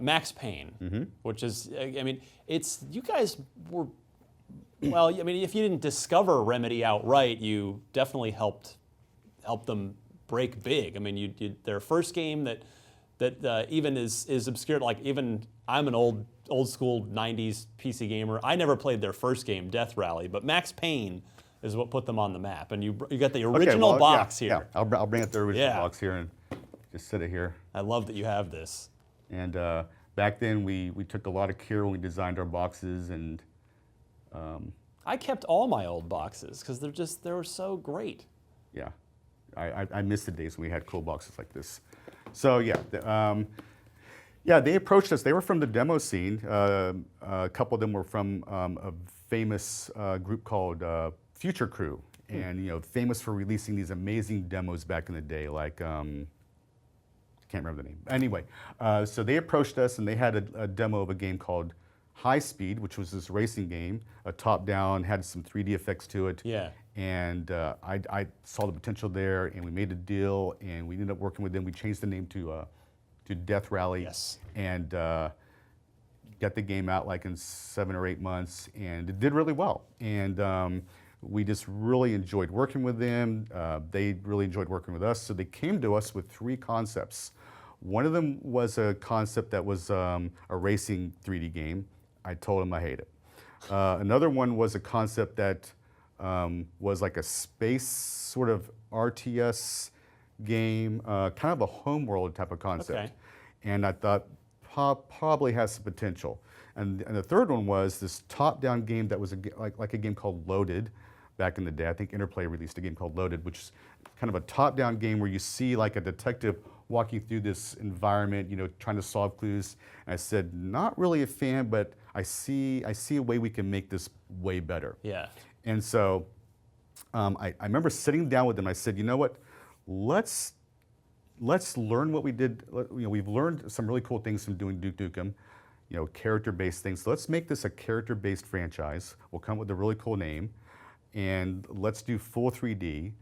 Max Payne, which is, I mean, it's, you guys were, well, I mean, if you didn't discover Remedy outright, you definitely helped them break big. I mean, their first game that even is obscured, like even I'm an old school 90s PC gamer. I never played their first game, Death Rally, but Max Payne is what put them on the map. And you got the original box here. Yeah, I'll bring up the original box here and just sit it here. I love that you have this. And back then we took a lot of care when we designed our boxes, and I kept all my old boxes because they were so great. Yeah, I miss the days when we had cool boxes like this. So yeah, they approached us. They were from the demo scene. A couple of them were from a famous group called Future Crew, and famous for releasing these amazing demos back in the day, like. Can't remember the name. Anyway, so they approached us and they had a demo of a game called High Speed, which was this racing game, a top-down, had some 3D effects to it. Yeah. And I saw the potential there, and we made a deal, and we ended up working with them. We changed the name to Death Rally. Yes. And got the game out like in 7 or 8 months, and it did really well. And we just really enjoyed working with them. They really enjoyed working with us. So they came to us with 3 concepts. One of them was a concept that was a racing 3D game. I told them I hate it. Another one was a concept that was like a space sort of RTS game, kind of a homeworld type of concept. Okay. And I thought probably has some potential. And the third one was this top-down game that was like a game called Loaded back in the day. I think Interplay released a game called Loaded, which is kind of a top-down game where you see like a detective walking through this environment, trying to solve clues. And I said, not really a fan, but I see a way we can make this way better. Yeah. And so I remember sitting down with them. I said, you know what? Let's learn what we did. We've learned some really cool things from doing Duke Nukem. Character-based things. So let's make this a character-based franchise. We'll come up with a really cool name, and let's do full 3D,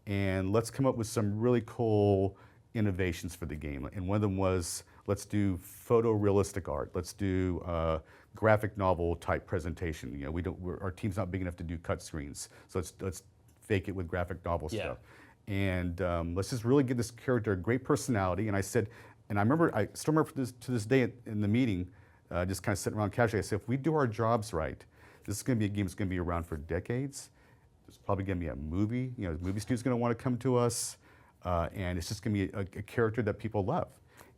and let's come up with some really cool innovations for the game. And one of them was, let's do photorealistic art. Let's do graphic novel type presentation. Our team's not big enough to do cut screens, so let's fake it with graphic novel stuff. And let's just really give this character a great personality. And I said, and I still remember to this day in the meeting, just kind of sitting around casually, I said, if we do our jobs right, this is going to be a game that's going to be around for decades. There's probably going to be a movie. The movie studio's going to want to come to us, and it's just going to be a character that people love.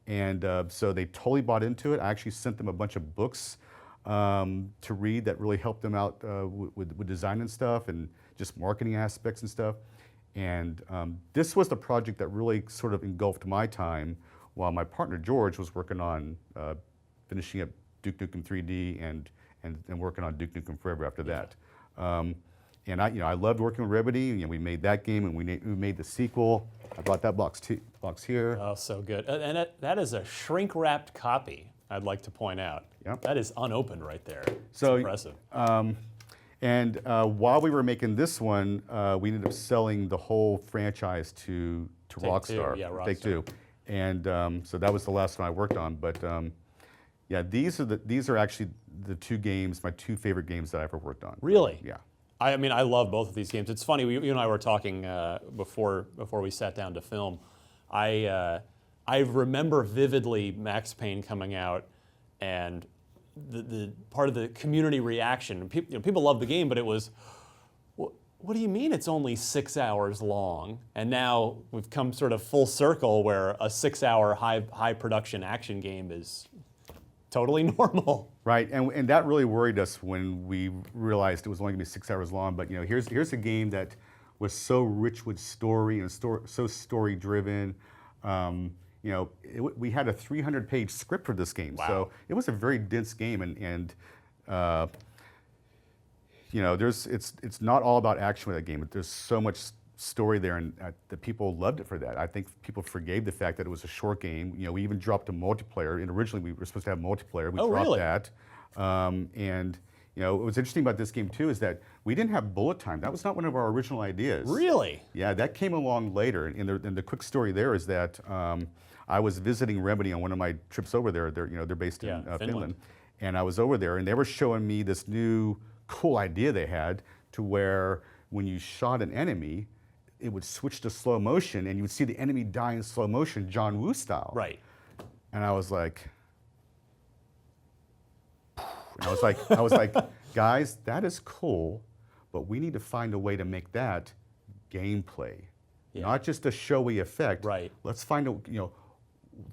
And so they totally bought into it. I actually sent them a bunch of books to read that really helped them out with design and stuff, and just marketing aspects and stuff. And this was the project that really sort of engulfed my time, while my partner George was working on finishing up Duke Nukem 3D and working on Duke Nukem Forever after that. And I loved working with Remedy. We made that game, and we made the sequel. I brought that box here. Oh, so good. And that is a shrink-wrapped copy, I'd like to point out. Yep. That is unopened right there. It's so impressive. And while we were making this one, we ended up selling the whole franchise to Rockstar. Take-Two. And so that was the last one I worked on. But yeah, these are actually the 2 games, my 2 favorite games that I ever worked on. Really? Yeah. I mean, I love both of these games. It's funny, you and I were talking before we sat down to film. I remember vividly Max Payne coming out, and the part of the community reaction. People love the game, but it was, what do you mean it's only 6 hours long? And now we've come sort of full circle where a 6-hour high production action game is totally normal. Right, and that really worried us when we realized it was only going to be 6 hours long. But here's a game that was so rich with story and so story driven. We had a 300-page script for this game, so it was a very dense game, and it's not all about action with that game. But there's so much story there, and the people loved it for that. I think people forgave the fact that it was a short game. We even dropped a multiplayer, and originally we were supposed to have multiplayer. We dropped that. And what's interesting about this game too is that we didn't have bullet time. That was not one of our original ideas. Really? Yeah, that came along later. And the quick story there is that I was visiting Remedy on one of my trips over there. They're based in Finland. And I was over there, and they were showing me this new cool idea they had to where when you shot an enemy, it would switch to slow motion, and you would see the enemy die in slow motion, John Woo style. Right. And I was like, guys, that is cool, but we need to find a way to make that gameplay, not just a showy effect. Right. Let's find a,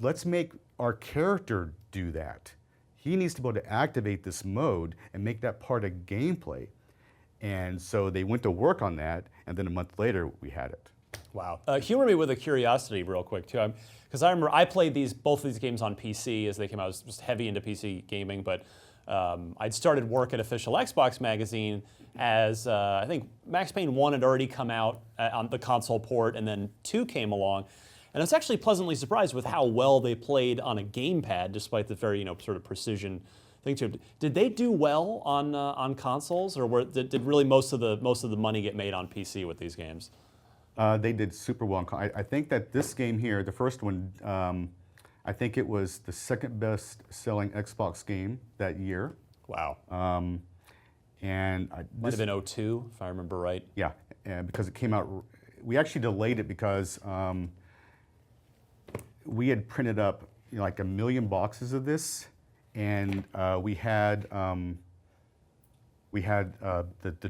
let's make our character do that. He needs to be able to activate this mode and make that part of gameplay. And so they went to work on that, and then a month later, we had it. Wow. Humor me with a curiosity real quick, too. Because I remember I played both of these games on PC as they came out. I was just heavy into PC gaming, but I'd started work at Official Xbox Magazine as, I think Max Payne 1 had already come out on the console port, and then 2 came along. And I was actually pleasantly surprised with how well they played on a gamepad, despite the very, sort of precision thing to it. Did they do well on consoles, or did really most of the money get made on PC with these games? They did super well. I think that this game here, the first one, I think it was the second best selling Xbox game that year. Wow. And might have been 02, if I remember right. Yeah, and because it came out, we actually delayed it because we had printed up like 1 million boxes of this, and we had the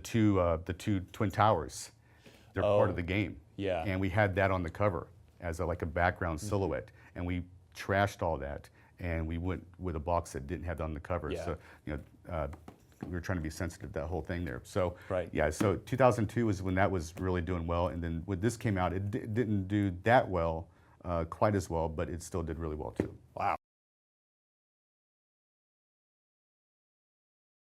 two Twin Towers. They're part of the game. Yeah. And we had that on the cover as like a background silhouette, and we trashed all that, and we went with a box that didn't have that on the cover. Yeah. So we were trying to be sensitive to that whole thing there. So right. Yeah, so 2002 was when that was really doing well, and then when this came out, it didn't do that well, quite as well, but it still did really well too. Wow.